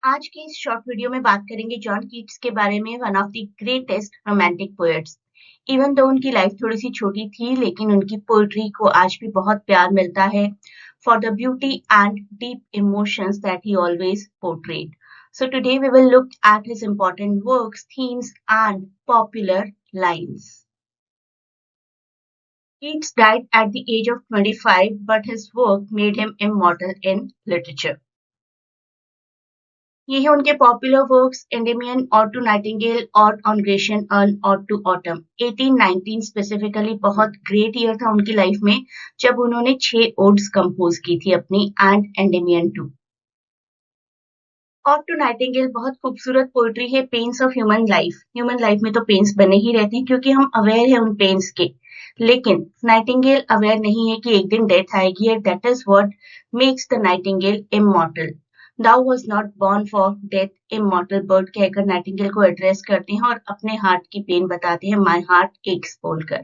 आज की इस शॉर्ट वीडियो में बात करेंगे जॉन कीट्स के बारे में, one of the greatest romantic poets. Even though उनकी लाइफ थोड़ी सी छोटी थी, लेकिन उनकी पोएट्री को आज भी बहुत प्यार मिलता है for the beauty and deep emotions that he always portrayed. So today we will look at his important works, themes and popular lines. Keats died at the age of 25, but his work made him immortal in literature. ये है उनके popular works Endymion, ode to nightingale, ode on Grecian urn, ode to autumn. 1819 specifically बहुत great year था उनकी life में, जब उन्होंने 6 odds compose की थी अपनी and Endymion too. Ode to nightingale बहुत खूबसूरत पोएट्री है, पेन्स ऑफ ह्यूमन लाइफ में तो पेन्स बने ही रहते हैं क्योंकि हम अवेयर हैं उन पेन्स के, लेकिन नाइटिंगेल अवेयर नहीं है कि एक दिन डेथ आएगी, and that is what makes the Nightingale immortal. Thou was not born for death, immortal bird कहकर नाइटिंगेल को एड्रेस करते हैं और अपने हार्ट की पेन बताते हैं, माय हार्ट एक्स बोलकर।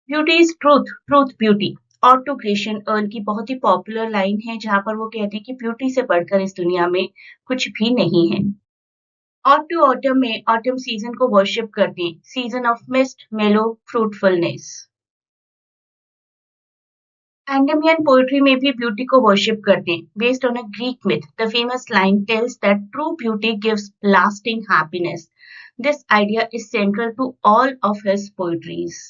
Beauty is truth, truth beauty. और टू ग्रेशियन अर्न की बहुत ही पॉपुलर लाइन है जहां पर वो कहते हैं कि ब्यूटी से बढ़कर इस दुनिया में कुछ भी नहीं है। और टू ऑटम में ऑटम सीजन को वर्शिप करते हैं, season of mist, mellow, fruitfulness. Endymion poetry में भी ब्यूटी को वर्शिप करते हैं, based on a Greek myth. The famous line tells that true beauty gives lasting happiness. This idea is central to all of his poetries.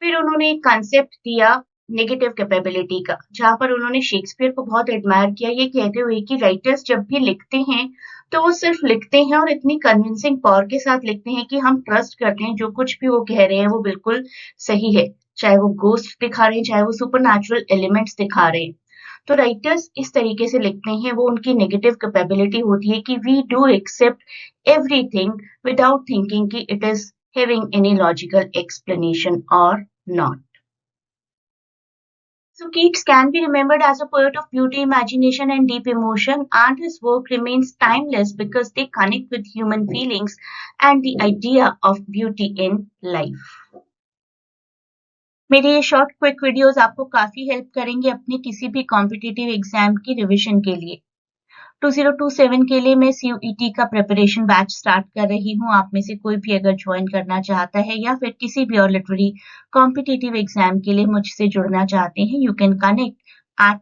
फिर उन्होंने एक concept दिया negative capability का, जहां पर उन्होंने शेक्सपियर को बहुत एडमायर किया, ये कहते हुए कि राइटर्स जब भी लिखते हैं तो वो सिर्फ लिखते हैं और इतनी कन्विंसिंग पावर के साथ लिखते हैं कि हम ट्रस्ट करते हैं जो कुछ भी वो कह रहे हैं वो बिल्कुल सही है, चाहे वो गोस्ट दिखा रहे हैं, चाहे वो सुपरनैचुरल एलिमेंट्स दिखा रहे हैं। तो राइटर्स इस तरीके से लिखते हैं, वो उनकी नेगेटिव कैपेबिलिटी होती है कि we do accept everything without thinking कि it is having any logical explanation और not. So Keats can be remembered as a poet of beauty, imagination and deep emotion, and his work remains timeless because they connect with human feelings and the idea of beauty in life. मेरे ये short quick videos आपको काफी help करेंगे अपने किसी भी competitive exam की revision के लिए। 2027 के लिए मैं CUET का प्रिपरेशन बैच स्टार्ट कर रही हूँ। आप में से कोई भी अगर ज्वाइन करना चाहता है या फिर किसी भी और लिटरेरी कॉम्पिटिटिव एग्जाम के लिए मुझसे जुड़ना चाहते हैं, you can connect at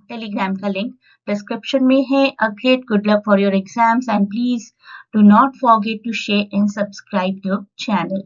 Telegram का लिंक डिस्क्रिप्शन में है। A great good luck for your exams and please do not forget to share and subscribe the channel.